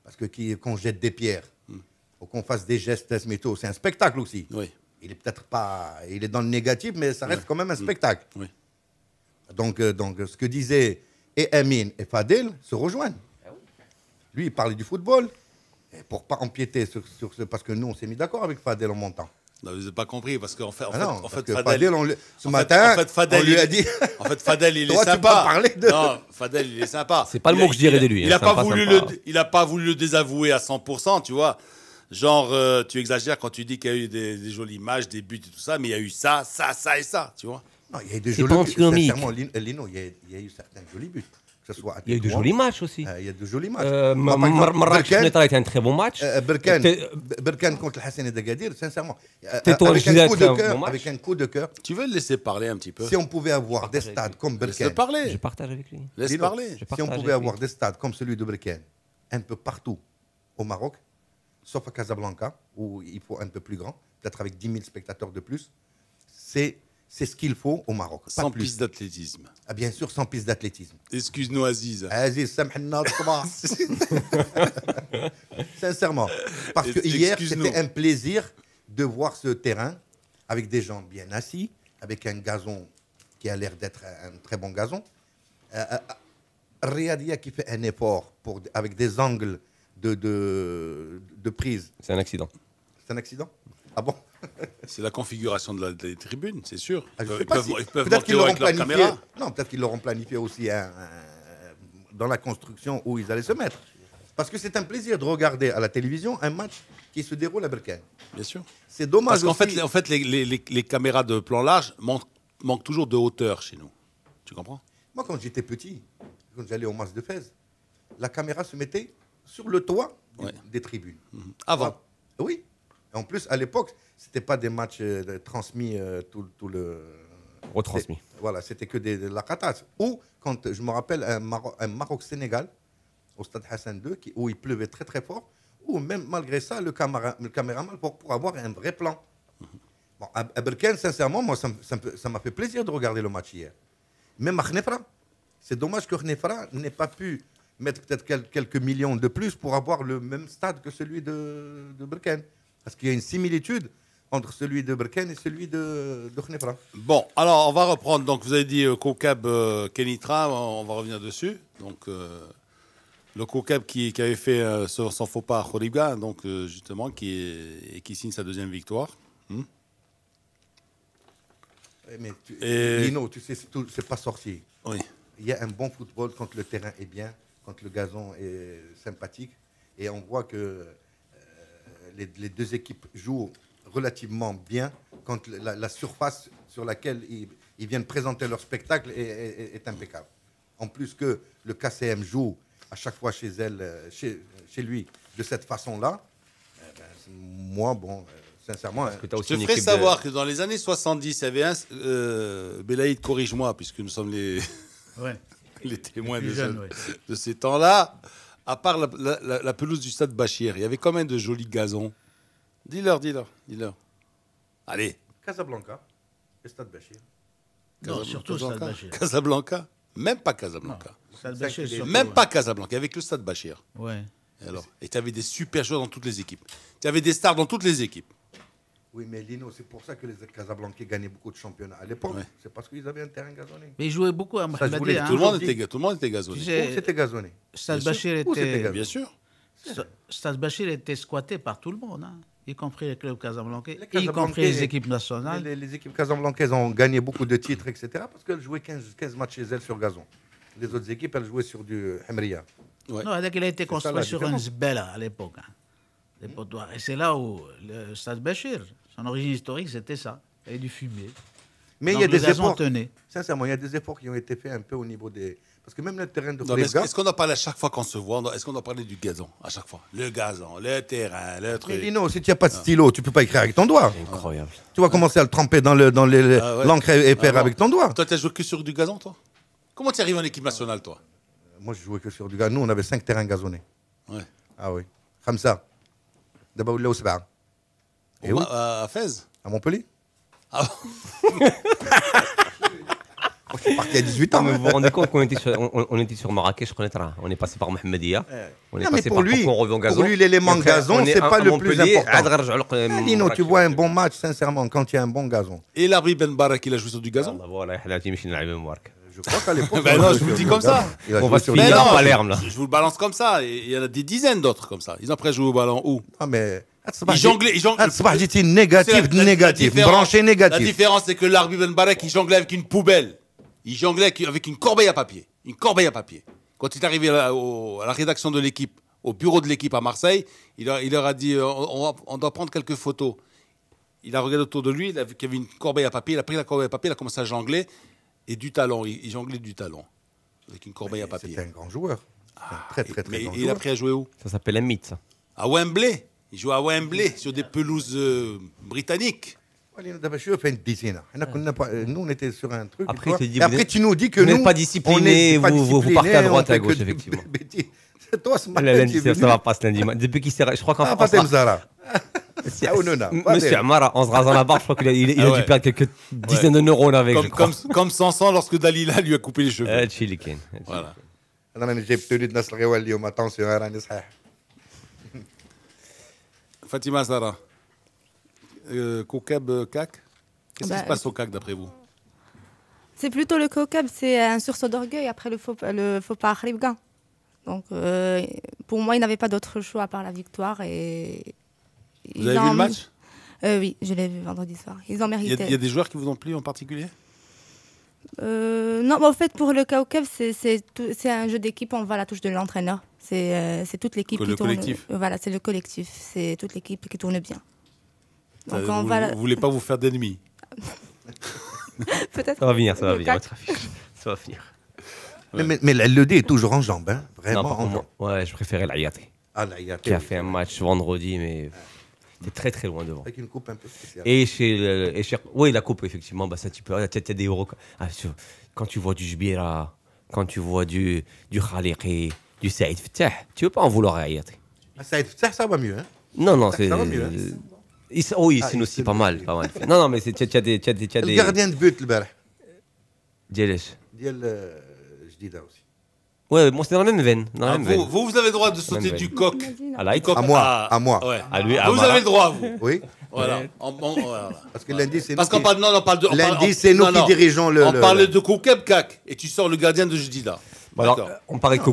Parce que qu'on jette des pierres ou qu'on fasse des gestes métaux, c'est un spectacle aussi. Oui. Il est peut-être pas, il est dans le négatif, mais ça reste quand même un spectacle. Oui. Donc, ce que disaient Amin et Fadel se rejoignent. Lui, il parlait du football, et pour pas empiéter sur ce, parce que nous, on s'est mis d'accord avec Fadel en montant. Non, vous n'avez pas compris, parce qu'en fait, Fadel, ce matin, on lui a dit... En fait, Fadel, il est toi, sympa. Tu pas parler de... Non, Fadel, il est sympa. C'est pas le mot que je dirais de lui. Il n'a pas voulu le désavouer à 100%, tu vois. Genre, tu exagères quand tu dis qu'il y a eu des jolies images, des buts et tout ça, mais il y a eu ça et ça, tu vois. Non, il y a eu des jolis buts. Sincèrement, Lino, il y a eu certains jolis buts. Il y a eu de jolis matchs aussi. Il y a de jolis matchs. Marrakech a été un très bon match. Berkane contre le Hassan d'Agadir, sincèrement. Avec un coup de cœur. Tu veux le laisser parler un petit peu? Si on pouvait avoir des stades comme Berkane. Laisse parler. Je partage avec lui. Laisse parler. Si on pouvait avoir des stades comme celui de Berkane, un peu partout au Maroc, sauf à Casablanca, où il faut un peu plus grand, peut-être avec 10 000 spectateurs de plus, c'est ce qu'il faut au Maroc. Sans piste d'athlétisme. Ah, bien sûr, sans piste d'athlétisme. Excuse-nous, Aziz. Aziz, samhna, sincèrement. Parce que hier, c'était un plaisir de voir ce terrain avec des gens bien assis, avec un gazon qui a l'air d'être un très bon gazon. Riyadiyya qui fait un effort avec des angles de prise. C'est un accident. C'est un accident? Ah bon? C'est la configuration des tribunes, c'est sûr. Ils peuvent peut-être qu'ils l'auront planifié. Non, peut-être qu'ils l'auront planifié aussi dans la construction où ils allaient se mettre. Parce que c'est un plaisir de regarder à la télévision un match qui se déroule à Berkane. Bien sûr. C'est dommage. Parce qu'en fait, les caméras de plan large manquent toujours de hauteur chez nous. Tu comprends? Moi, quand j'étais petit, quand j'allais au match de Fès, la caméra se mettait sur le toit des tribunes. Avant. Oui. En plus, à l'époque, c'était pas des matchs transmis tout le... Retransmis. Voilà, c'était que des lakatas. Ou, quand je me rappelle, un Maroc-Sénégal, au stade Hassan II, où il pleuvait très très fort, où même malgré ça, le caméraman, pour avoir un vrai plan. Bon, à Berkane, sincèrement, moi, ça m'a fait plaisir de regarder le match hier. Même à Khnefra, c'est dommage que Khnefra n'ait pas pu mettre peut-être quelques millions de plus pour avoir le même stade que celui de Berkane. Parce qu'il y a une similitude entre celui de Berkane et celui de Khnefra. Bon, alors on va reprendre. Donc vous avez dit Koukeb Kenitra, on va revenir dessus. Donc le Koukeb qui avait fait son faux pas à Khoriga, donc justement qui signe sa deuxième victoire. Mais Et- Lino, tu sais, c'est pas sorcier. Oui. Il y a un bon football quand le terrain est bien, quand le gazon est sympathique. Et on voit que les deux équipes jouent relativement bien quand la surface sur laquelle ils viennent présenter leur spectacle est impeccable. En plus que le KCM joue à chaque fois chez lui de cette façon-là, moi, sincèrement... Parce que t'as Je aussi te une ferai équipe savoir que dans les années 70, il y avait un... Belaïd, corrige-moi, puisque nous sommes les, Ouais. les témoins Plus de, jeune, ce- ouais. de ces temps-là. À part la pelouse du stade Bachir, il y avait combien de jolis gazons? Dis-leur. Allez. Casablanca, le Stade Bachir. Non, surtout Stade Casablanca. Bachir. Casablanca. Même pas Casablanca. Stade Bachir, surtout, Même ouais. pas Casablanca, avec le stade Bachir. Ouais. Et tu avais des super joueurs dans toutes les équipes. Tu avais des stars dans toutes les équipes. Oui, mais Lino, c'est pour ça que les Casablancais gagnaient beaucoup de championnats à l'époque. Ouais. C'est parce qu'ils avaient un terrain gazonné. Mais il jouait beaucoup à Ça, je voulais Mohamed. Hein. Tout le monde était gazonné. Tu sais, Où c'était gazonné? Stade Bien Bachir Où c'était était, gazonné? Bien sûr. Stade Bachir était squatté par tout le monde, hein, y compris les clubs casablancais, Les y Casablancais, compris les équipes nationales. Les équipes casablancaises ont gagné beaucoup de titres, etc. Parce qu'elles jouaient 15 matchs chez elles sur gazon. Les autres équipes, elles jouaient sur du Hamria. Ouais. Non, il a été ça, construit la sur un différence. zbela à l'époque. Hein, des potoirs. Et c'est là où le Stade Bachir, son origine historique, c'était ça. Il y avait du fumier. Mais il Donc y a le des gazon efforts. tenait. Sincèrement, il y a des efforts qui ont été faits un peu au niveau des. Parce que même le terrain de Non, mais Fresga. est-ce qu'on en parle à chaque fois qu'on se voit? Est-ce qu'on en parle du gazon à chaque fois? Le gazon, le terrain, le Mais truc. Lino, si tu n'as pas de stylo, tu peux pas écrire avec ton doigt. Incroyable. Tu vas commencer à le tremper dans Ah ouais. l'encre et faire Ah bon. avec ton doigt. Toi, tu as joué que sur du gazon, toi? Comment tu arrives en équipe nationale, toi? Moi, je jouais que sur du gazon. Nous, on avait 5 terrains gazonnés. Ouais. Ah oui. Comme ça. D'abord, là, au Seba. Et où? À Fès? À Montpellier. Ah Moi, je suis parti à 18 ans. Mais vous vous rendez compte qu'on était on était sur Marrakech, on est passé par Mohamedia, on est Non, mais passé pour par lui, on revient au gazon. pour lui, l'élément Et après, gazon, on est c'est à pas le plus Montpellier, important. Lino, tu vois un bon match, sincèrement, quand il y a un bon gazon. Et l'Arbi Ben Barak, il a joué sur du gazon? Voilà, Je crois qu'à l'époque. Ben il a non, joué je vous le sur dis du comme ça. gazon. Il a On joué va se sur finir du à gazon. Palerme, là. Je vous le balance comme ça. Et il y en a des dizaines d'autres comme ça. Ils ont après joué au ballon où? Ah, mais. Ils jonglaient. j'étais négatif, C'est négatif, différence. branché La négatif. différence, c'est que l'Arbi Ben Barak, il jonglait avec une poubelle. Il jonglait avec une corbeille à papier. Une corbeille à papier. Quand il est arrivé à la rédaction de l'équipe, au bureau de l'équipe à Marseille, il leur a dit on doit prendre quelques photos. Il a regardé autour de lui, il a vu qu'il y avait une corbeille à papier. Il a pris la corbeille à papier, il a commencé à jongler. Et du talent. Il jonglait du talent. Avec une corbeille à papier. C'était un grand joueur. Un très, très, très Mais grand il a joueur. pris à jouer où? Ça s'appelle un mythe, ça. À Wembley. Il jouait à Wembley, sur des pelouses britanniques. Nous, on était sur un truc. Après, et toi. il te dit, Et après, vous tu nous dis que vous n'êtes nous, pas disciplinés, on est pas vous disciplinés, partez à on droite, à fait que gauche, de effectivement. bêtises. C'est toi ce matin. Le lundi, tu es ça venu. va pas ce lundi. Depuis qu'il s'est. Je crois qu'en Ah, France. Fatem Zara. Monsieur Amara, en se rasant la barbe, je crois qu'il a ouais. dû perdre quelques dizaines de neurones avec. je crois. Comme Sanson lorsque Dalila lui a coupé les cheveux. Chilikin. Voilà. انا جبت لي الناس الغوال اليوم اتونسيون راني صحيح. Fatima Zara. Kokab CAC. Qu'est-ce qui Bah, se passe au CAC d'après vous? C'est plutôt le COCAB, c'est un sursaut d'orgueil après le faux pas Khribga. Donc, pour moi, il n'avait pas d'autre choix à part la victoire. Et Vous avez vu le match? Oui, je l'ai vu vendredi soir. Ils ont Il mérité. y a des joueurs qui vous ont plu en particulier? Non, mais en fait, pour le COCAB, c'est un jeu d'équipe, on va à la touche de l'entraîneur. C'est toute l'équipe Que qui le tourne. collectif. Voilà, c'est le collectif. C'est toute l'équipe qui tourne bien. Donc, on Vous va ne voulez pas vous faire d'ennemis? peut-être. Ça va venir, ça va le venir. CAC. Ça va venir. Mais l'LED est toujours en jambes, hein. Non, Vraiment par en contre, jambes. ouais, je préférais l'Ayati, Ah là, il y a qui a fait un match vendredi, mais c'était très très loin devant. avec une coupe un peu spéciale. Et oui, la coupe, effectivement, bah, ça, tu peux. Tu as des euros. Quand tu vois du Jbira, quand tu vois du Khaliqi, du Saïd Ftah, tu ne veux pas en vouloir à Ayati. Ah, ça va mieux, hein. Non, non, Ça c'est. va mieux, hein. Oui, Ah, c'est aussi c'est pas mieux. mal. Pas mal. Non, non, mais tu as des. Le gardien de but البارح ديالاش. ديال جديده aussi. Ouais, bon, c'est dans la même veine. Dans la Ah, même veine. vous avez le droit de sauter Même du veine. coq. À la Du coq À moi, à moi. Ouais. À lui, à Vous Mara. avez le droit, vous. Oui. Voilà. Voilà. Parce que lundi, c'est Parce nous qu'on parle, non, on parle de. on parle- Lundi, c'est nous non, qui non. dirigeons le. On parle de Kokab CAC et tu sors le gardien de Jdida. Bon, alors, D'accord. on parlait de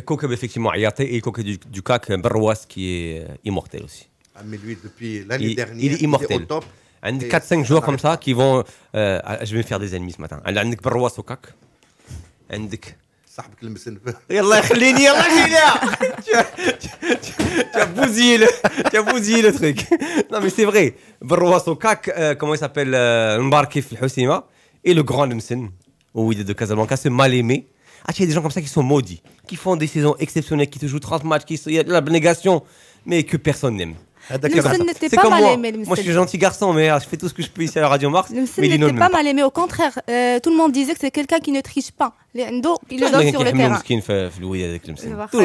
Kokab, effectivement, Ayati, et Kokab du CAC, Barwas, qui est immortel aussi. Ah, mais lui, depuis l'année Il dernière, est immortel. au top. عندك 4-5 joueurs comme ça qui vont je vais me faire des ennemis ce matin. عندك بروا سوكاك عندك صاحبك المسن يلا يخليني يلا خلينا tu as bousillé le truc. Non mais c'est vrai. بروا سوكاك comment il s'appelle Mbarki في الحسيمة et le grand Msen au Wydad de Casablanca, ce mal aimé. Ah, il y a des gens comme ça qui sont maudits, qui font des saisons exceptionnelles, qui te jouent 30 matchs, il y a de l'abnégation, mais que personne n'aime. Msen n'était pas mal aimé. Moi, je suis gentil garçon, mais je fais tout ce que je peux ici à la Radio Mars. Msen n'était pas mal aimé. Au contraire, tout le monde disait que c'est quelqu'un qui ne triche pas. Il le donne sur le terrain. Tout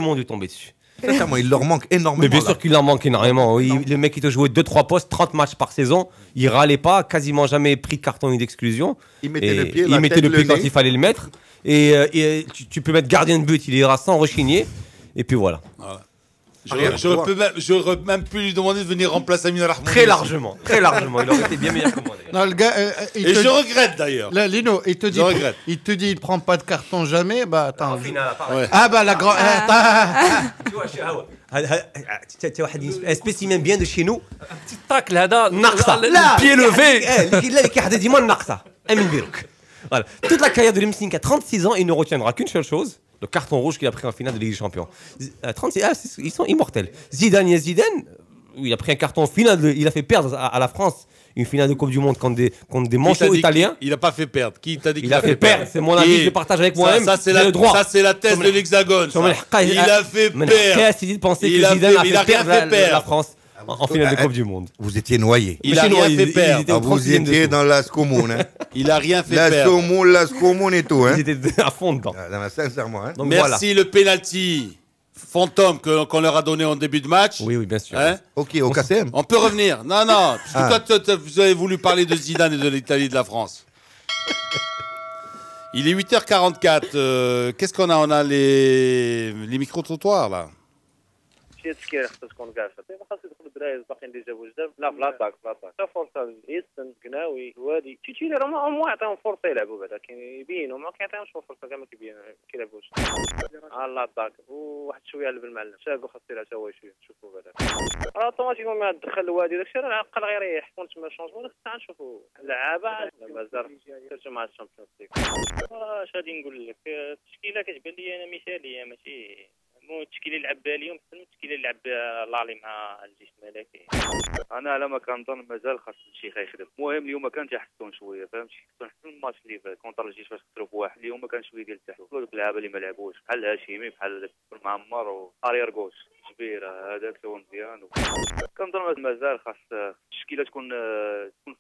le monde est tombé dessus. Sincèrement, il leur manque énormément. Mais bien sûr qu'il leur manque énormément. Le mec, il te jouait 2-3 postes, 30 matchs par saison. Il râlait pas, quasiment jamais pris de carton d'exclusion. Il mettait le pied, il mettait le pied quand il fallait le mettre. Et tu peux mettre gardien de but, il ira sans rechigner. Et puis voilà. J'aurais même pu lui demander de venir remplacer Amin Rahmouni. Très largement. Il aurait été bien meilleur que moi d'ailleurs. Non, le gars, et je regrette d'ailleurs. Là, Lino, il te dit il prend pas de carton jamais. Bah attends. Ouais. Ah bah la grande. Tu vois, un spécimen bien de chez nous. Un petit tacle là, le pied levé. Là, il a dit moi Naksa. Amin Birk. Voilà. Toute la carrière de Lemsing à 36 ans, il ne retiendra qu'une seule chose. Le carton rouge qu'il a pris en finale de Ligue des Champions. À 36, ils sont immortels. Zidane, il a pris un carton en finale. Il a fait perdre à la France une finale de Coupe du Monde contre des manchots italiens. Il n'a pas fait perdre. Qui t'a dit qu'il a fait perdre? C'est mon avis, je le partage avec moi-même. Ça, c'est la thèse de l'Hexagone. Il a fait perdre. Il pensait que Zidane a fait perdre la France en finale de Coupe du Monde. Vous étiez noyé. Il a rien fait perdre. Vous étiez dans l'as commune. Il a rien fait perdre. L'as commune et tout. Ils étaient à fond dedans. Sincèrement. Merci le penalty fantôme qu'on leur a donné en début de match. Oui, bien sûr. Ok, au KCM. On peut revenir. Non, parce que toi, vous avez voulu parler de Zidane et de l'Italie et de la France. Il est 8h44. Qu'est-ce qu'on a? On a les micro-trottoirs là. شي تسكير خصو تكون كاع ما خاص يدخلوا الدراري باقيين ديجا بوجدان لا في لاطاك حتى فرصه ليسن كناوي هوادي تيتيلي راه ما يعطيهم فرصه يلعبوا بعدا كيبينوا ما كيعطيهمش فرصه كاع ما كيلعبوش على لاطاك وواحد شويه على المعلم شابو خاص يلعب حتى هو شويه نشوفوا بعدا راه اوتوماتيكمون ما دخل الوادي داكشي راه عقل غير يريح كون تما شونجمون خصنا نشوفوا لعابه مازال سيرتو مع الشامبيونز ليغ اش غادي نقول لك التشكيله كتبان لي انا مثاليه ماشي مو التشكيله اللي لعب بها اليوم حسن التشكيله اللي لعب بها لالي مع الجيش الملكي. انا على ما كنظن مازال خاص الشيخ يخدم. المهم اليوم كان تيحسن شويه فهمتي حسن الماتش اللي فات كونتر الجيش فاش خسروا بواحد اليوم كان شويه ديال التحول دوك اللعابه اللي ما لعبوش بحال هاشمي بحال معمر وارير غوش كبيره هذاك هو مزيان كنظن مازال خاص التشكيله تكون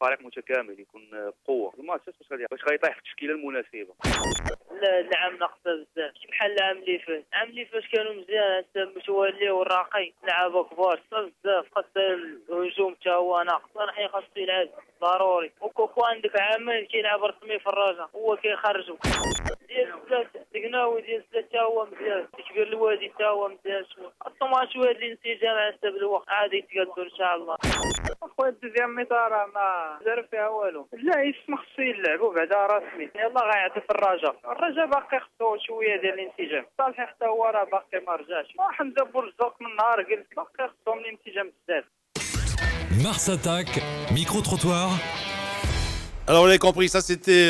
فريق متكامل يكون بقوه الماتش باش غيطيح في التشكيله المناسبه. لا العام ناقصه بزاف بحال العام اللي فات كانوا مزيان متولي والراقي لعابه كبار بزاف خاص الهجوم حتى هو ناقص راح خاصو يلعب ضروري وكوكو عندك عامين كيلعب رسمي في الرجاء هو كيخرجو ديال ثلاثه دقناوي ديال ثلاثه هو مزيان كبير الوادي حتى هو مزيان شويه اصلا شويه الانسجام على حسب الوقت عادي يتقادوا ان شاء الله اخويا الدوزيام ميطار ما دار فيها والو لا يسمح خصو يلعبوا بعدا رسمي يلا غيعطي في الرجاء باقي خصو شويه ديال الانسجام صالح حتى هو راه باقي ما رجعش حمزه بورزوق من نهار قلت باقي خصهم الانسجام بزاف. Mars Attaque, micro-trottoir. Alors, vous l'avez compris, ça c'était.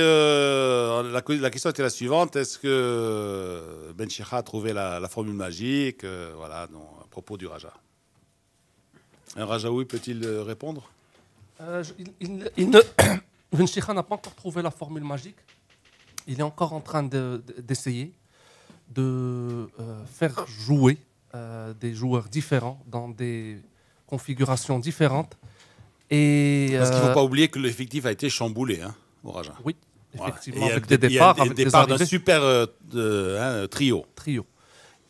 La question était la suivante. Est-ce que Ben Chikha a trouvé la formule magique voilà, non, à propos du Raja. Un Rajaoui peut-il répondre Ben Chikha n'a pas encore trouvé la formule magique. Il est encore en train d'essayer de faire jouer des joueurs différents dans des configurations différentes. Parce qu'il ne faut pas oublier que l'effectif a été chamboulé au Raja. Oui, effectivement, voilà. avec des départs, avec des départs d'un super trio.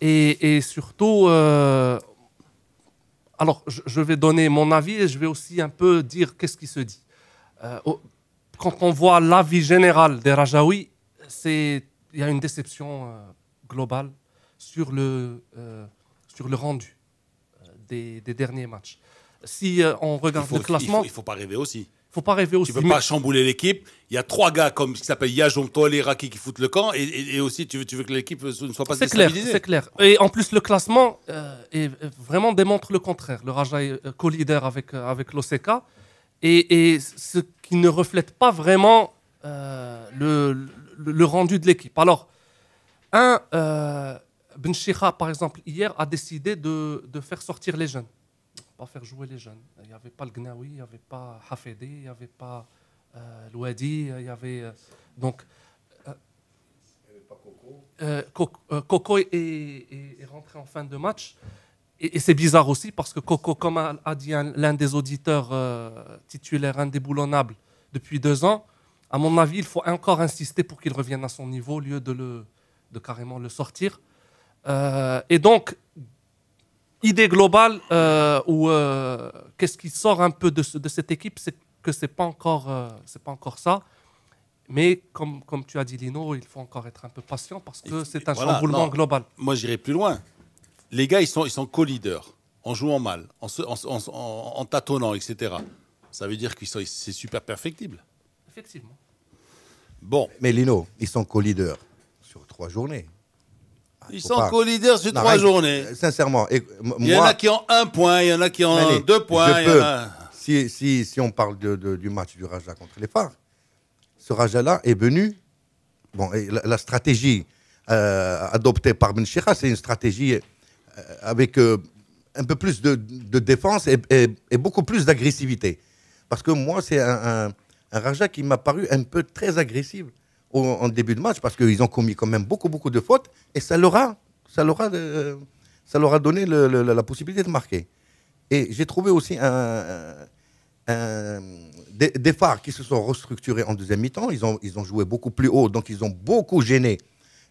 Et surtout, alors je vais donner mon avis et je vais aussi un peu dire qu'est-ce qui se dit. Quand on voit l'avis général des Rajaouis, il y a une déception globale sur le rendu des derniers matchs. Si on regarde le classement... Il ne faut pas rêver aussi. Tu ne peux pas chambouler l'équipe. Il y a 3 gars comme qui s'appellent Yajoum, Toal et Raki qui foutent le camp. Et aussi, tu veux que l'équipe ne soit pas déstabilisée. C'est clair. Et en plus, le classement vraiment démontre le contraire. Le Raja est co-leader avec l'OCK. et ce qui ne reflète pas vraiment le rendu de l'équipe. Alors, Ben Chikha, par exemple, hier, a décidé de faire sortir les jeunes. Pas faire jouer les jeunes. Il n'y avait pas le Gnaoui, il n'y avait pas Hafedi, il n'y avait pas Louadi, il y avait... donc, Coco est rentré en fin de match. Et c'est bizarre aussi parce que Coco, comme a dit l'un des auditeurs titulaires indéboulonnables depuis 2 ans, à mon avis, il faut encore insister pour qu'il revienne à son niveau au lieu de carrément le sortir. Et donc, idée globale, ou qu'est-ce qui sort un peu de cette équipe, c'est que c'est pas encore ça. Mais comme tu as dit, Lino, il faut encore être un peu patient parce que c'est un chamboulement global. Moi, j'irai plus loin. Les gars, ils sont co-leaders, en jouant mal, en tâtonnant, etc. Ça veut dire que c'est super perfectible. Effectivement. Bon. Mais Lino, ils sont co-leaders sur 3 journées. Ils sont co-leaders sur 3 journées. Sincèrement. Il y en a qui ont 1 point, il y en a qui ont 2 points. Si on parle du match du Raja contre les Phares, ce Raja-là est venu... Bon, et la stratégie adoptée par Ben Chikha, c'est une stratégie avec un peu plus de défense et beaucoup plus d'agressivité. Parce que moi, c'est un Raja qui m'a paru un peu très agressif en début de match, parce qu'ils ont commis quand même beaucoup de fautes, et ça leur a donné la possibilité de marquer. Et j'ai trouvé aussi des Phares qui se sont restructurés en deuxième mi-temps. Ils ont joué beaucoup plus haut, donc ils ont beaucoup gêné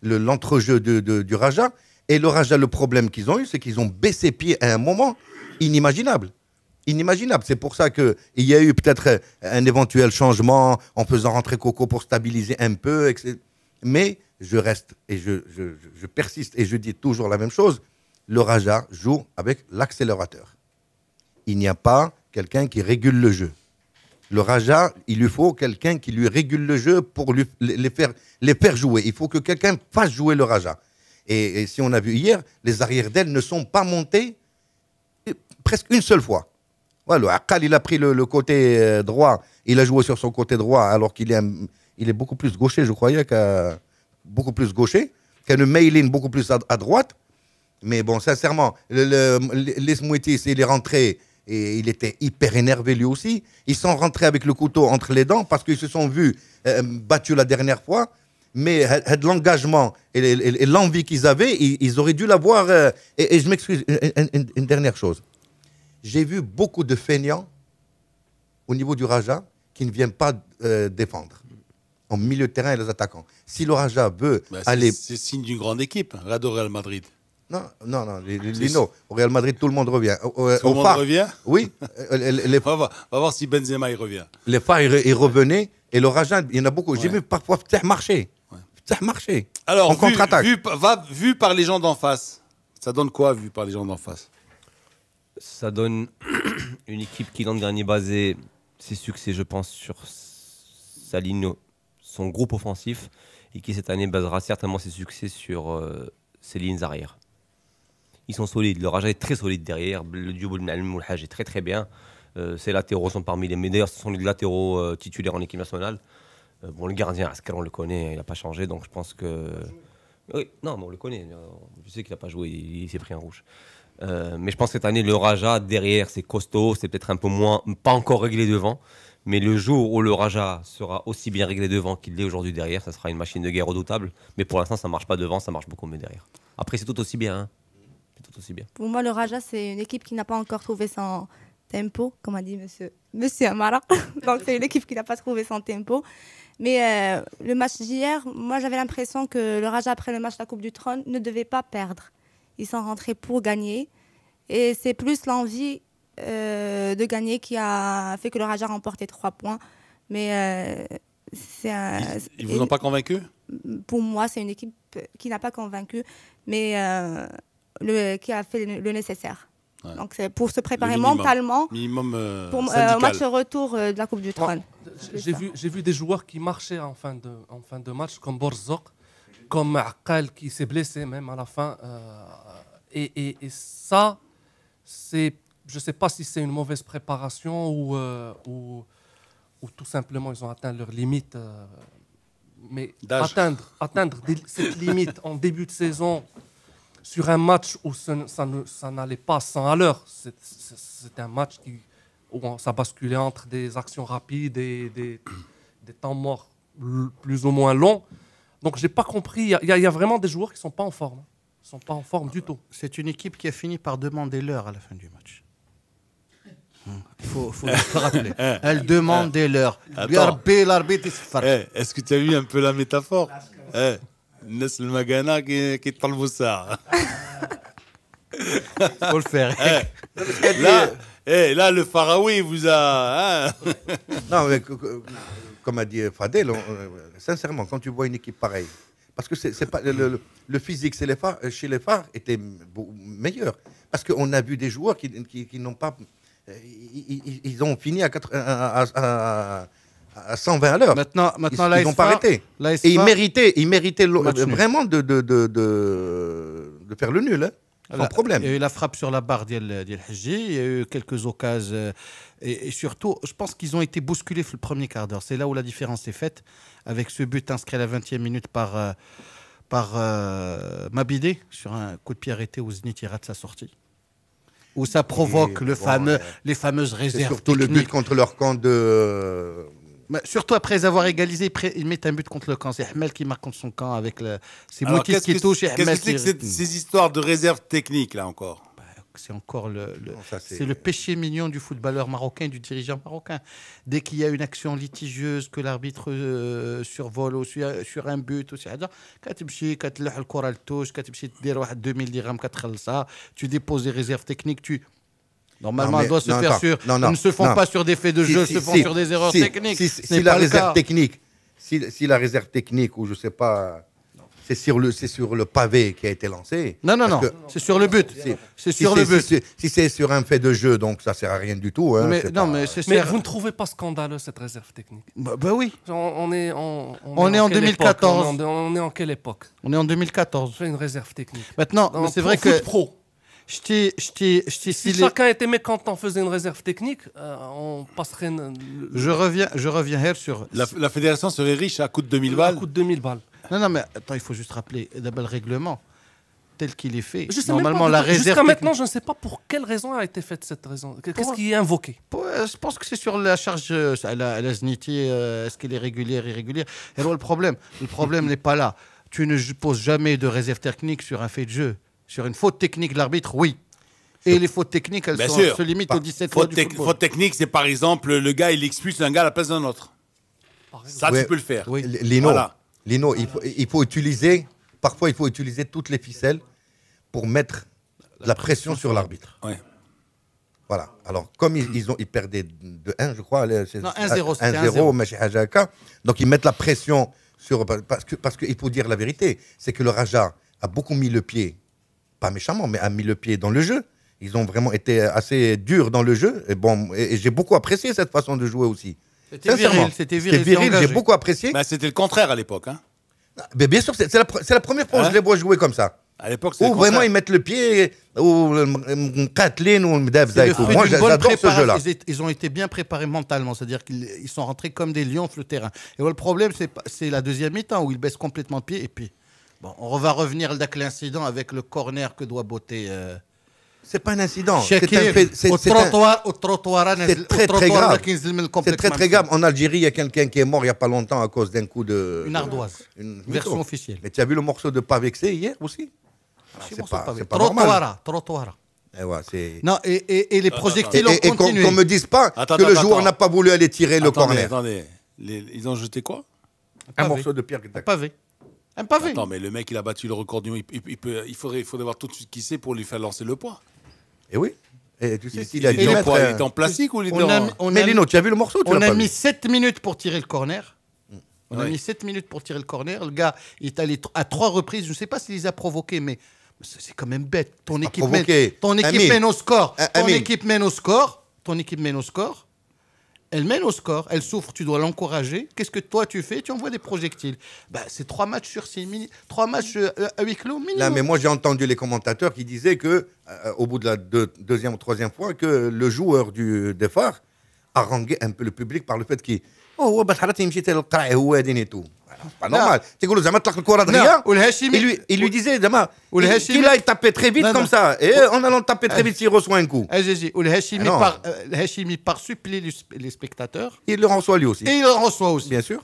l'entrejeu du Raja. Et le Raja, le problème qu'ils ont eu, c'est qu'ils ont baissé pied à un moment inimaginable. Inimaginable. C'est pour ça qu'il y a eu peut-être un éventuel changement en faisant rentrer Coco pour stabiliser un peu. Etc. Mais je reste et je persiste et je dis toujours la même chose. Le Raja joue avec l'accélérateur. Il n'y a pas quelqu'un qui régule le jeu. Le Raja, il lui faut quelqu'un qui lui régule le jeu pour les faire jouer. Il faut que quelqu'un fasse jouer le Raja. Et si on a vu hier, les arrières d'aile ne sont pas montés presque une seule fois. Voilà, Akal, il a pris le côté droit, il a joué sur son côté droit alors qu'il est beaucoup plus gaucher, je croyais, beaucoup plus gaucher, qu'un Maylin beaucoup plus à droite. Mais bon, sincèrement, l'Esmouetis, il est rentré et il était hyper énervé lui aussi. Ils sont rentrés avec le couteau entre les dents parce qu'ils se sont vus battus la dernière fois. Mais l'engagement et l'envie qu'ils avaient, ils auraient dû l'avoir. Et je m'excuse, une dernière chose. J'ai vu beaucoup de feignants au niveau du Raja qui ne viennent pas défendre en milieu de terrain et les attaquants. Si le Raja veut aller... C'est signe d'une grande équipe, Real Madrid. Non, Lino, au Real Madrid, tout le monde revient. Tout le monde revient? Oui. On va voir si Benzema il revient. Les Phares, ils revenaient, et le Raja, il y en a beaucoup. Ouais. J'ai vu parfois marcher. Marcher. Alors, en contre-attaque. Vu par les gens d'en face, ça donne quoi, vu par les gens d'en face? Ça donne une équipe qui, l'an dernier, basait ses succès, je pense, sur sa ligne, son groupe offensif, et qui, cette année, basera certainement ses succès sur ses lignes arrière. Ils sont solides. Le Raja est très solide derrière. Le duo Boulmouhaj est très très bien. Ces latéraux sont parmi les meilleurs. Ce sont les latéraux titulaires en équipe nationale. Bon, le gardien, Askar, on le connaît, il n'a pas changé, donc je pense que... Oui, non, mais on le connaît. Je sais qu'il n'a pas joué, il s'est pris un rouge. Mais je pense que cette année, le Raja, derrière, c'est costaud, c'est peut-être un peu moins, pas encore réglé devant. Mais le jour où le Raja sera aussi bien réglé devant qu'il l'est aujourd'hui derrière, ça sera une machine de guerre redoutable. Mais pour l'instant, ça ne marche pas devant, ça marche beaucoup mieux derrière. Après, c'est tout aussi bien. Hein. C'est tout aussi bien. Pour moi, le Raja, c'est une équipe qui n'a pas encore trouvé son tempo, comme a dit monsieur Amara. Donc, c'est une équipe qui n'a pas trouvé son tempo. Mais le match d'hier, moi, j'avais l'impression que le Raja, après le match de la Coupe du Trône, ne devait pas perdre. Ils sont rentrés pour gagner. Et c'est plus l'envie de gagner qui a fait que le Raja a remporté 3 points. Mais ils vous ont pas convaincu? Pour moi, c'est une équipe qui n'a pas convaincu, mais qui a fait le nécessaire. Ouais. Donc, c'est pour se préparer mentalement pour match retour de la Coupe du Trône. J'ai vu des joueurs qui marchaient en fin de match, comme Borzok, comme Akal qui s'est blessé même à la fin. Et ça, c'est je ne sais pas si c'est une mauvaise préparation ou tout simplement ils ont atteint leur limite. Mais atteindre cette limite en début de saison sur un match où ça n'allait pas 100 à l'heure, c'était un match où ça basculait entre des actions rapides et des temps morts plus ou moins longs. Donc, je n'ai pas compris. Il y a vraiment des joueurs qui ne sont pas en forme. Ils ne sont pas en forme du tout. C'est une équipe qui a fini par demander l'heure à la fin du match. Il faut le rappeler. Elle demandait l'heure. L'arbitre, est-ce que tu as vu un peu la métaphore? Nes le Magana qui طلبوا الساعة. Faut le faire. Là, le Pharaoui vous a... Non, mais comme a dit Fadel, sincèrement, quand tu vois une équipe pareille, parce que c'est pas le physique chez les Phares était meilleur. Parce qu'on a vu des joueurs qui n'ont pas... Ils ont fini à 120 à l'heure. Maintenant ils n'ont pas arrêté. Et ils méritaient vraiment de faire le nul, hein, sans problème. Il y a eu la frappe sur la barre d'El Hadji, il y a eu quelques occasions. Et surtout, je pense qu'ils ont été bousculés le premier quart d'heure. C'est là où la différence est faite, avec ce but inscrit à la 20e minute par Mabidé, sur un coup de pied arrêté où Zenit rate sa sortie. Où ça provoque les fameuses réserves. C'est surtout techniques. Le but contre leur camp de... Mais surtout après avoir égalisé, ils mettent un but contre le camp. C'est Ahmed qui marque contre son camp avec c'est Moutis qui touche. Qu'est-ce que c'est que ces histoires de réserve technique là encore? C'est encore c'est le péché mignon du footballeur marocain, du dirigeant marocain. Dès qu'il y a une action litigieuse que l'arbitre survole ou sur un but, tu déposes des réserves techniques, normalement, elles doivent se faire sur... Elles ne se font pas sur des faits de jeu, elles se font sur des erreurs techniques. Si la réserve technique, si la réserve technique, ou je ne sais pas... C'est sur le pavé qui a été lancé. Non, c'est sur le but. C'est sur le but. Si c'est sur un fait de jeu, donc ça ne sert à rien du tout. Hein, mais vous ne trouvez pas scandaleux cette réserve technique? Bah oui. On est en 2014. On est en quelle époque? On est en 2014. C'est une réserve technique. Maintenant, c'est vrai que... Pro. Si chacun était mécontent, faisait une réserve technique, on passerait... Je reviens sur... La fédération serait riche à coût de 2000 balles. À coût de 2000 balles. Non, mais attends, il faut juste rappeler d'abord le règlement tel qu'il est fait. Normalement, la réserve. Jusqu'à maintenant, je ne sais pas pour quelle raison a été faite cette raison. Qu'est-ce qui est invoqué? Je pense que c'est sur la charge à la Zniti. Est-ce qu'elle est régulière, irrégulière? Et alors, le problème n'est pas là. Tu ne poses jamais de réserve technique sur un fait de jeu. Sur une faute technique de l'arbitre, oui. Et les fautes techniques, elles se limitent aux 17 fois du football. Faute technique, c'est par exemple, le gars, il expulse un gars à la place d'un autre. Ça, tu peux le faire. Oui. Lino, il faut utiliser, parfois il faut utiliser toutes les ficelles pour mettre la pression sur l'arbitre. Ouais. Voilà. Alors, comme ils perdaient de 1, je crois. Non, 1-0. 1-0, donc ils mettent la pression sur... Parce qu'il faut dire la vérité, c'est que le Raja a beaucoup mis le pied, pas méchamment, mais a mis le pied dans le jeu. Ils ont vraiment été assez durs dans le jeu. Et j'ai beaucoup apprécié cette façon de jouer aussi. C'était viril, j'ai beaucoup apprécié. Bah, c'était le contraire à l'époque. Hein. Mais bien sûr, c'est la première fois que je les vois jouer comme ça. À l'époque, où vraiment ils mettent le pied, ou Kathleen, ou Mdavza. Moi, j'adore ce jeu-là. Ils ont été bien préparés mentalement, c'est-à-dire qu'ils sont rentrés comme des lions sur le terrain. Et le problème, c'est la deuxième mi-temps où ils baissent complètement le pied. Et puis, on va revenir avec l'incident avec le corner que doit botter. C'est pas un incident. C'est très grave. C'est très grave. En Algérie, il y a quelqu'un qui est mort il n'y a pas longtemps à cause d'un coup de... Une ardoise. Version officielle. Mais tu as vu le morceau de Pavexé hier aussi? C'est pas Trottoir. Non, et les projectiles ont continué. Et qu'on me dise pas que le joueur n'a pas voulu aller tirer le corner. Attendez, ils ont jeté quoi? Un morceau de pierre. Un pavé. Un pavé. Attends, mais le mec, il a battu le record du monde. Il faudrait voir tout de suite qui c'est pour lui faire lancer le poids. Et oui. Et tu sais, il était en plastique ou il était Mais Lino, tu as vu le morceau? On a mis 7 minutes pour tirer le corner. On a mis 7 minutes pour tirer le corner. Le gars, il est allé à 3 reprises. Je ne sais pas s'il les a provoqués, mais c'est quand même bête. Ton équipe mène au score. Ton équipe mène au score. Elle mène au score, elle souffre, tu dois l'encourager. Qu'est-ce que toi tu fais? Tu envoies des projectiles. C'est 3 matchs sur 6 minutes, 3 matchs à huis clos minimum. Là, mais moi j'ai entendu les commentateurs qui disaient que, au bout de la deuxième ou troisième fois, que le joueur du phare haranguait un peu le public par le fait qu'il هو بالحرات يمشي تلقاه هو هادين et tout. Pas normal. تقول له زعما طلق الكره دغيا. Il lui disait زعما qu'il aille taper très vite comme ça et en allant taper très vite s'il reçoit un coup. Le Hachimi par supplier les spectateurs. Il le reçoit lui aussi. Et il le reçoit aussi. Bien sûr.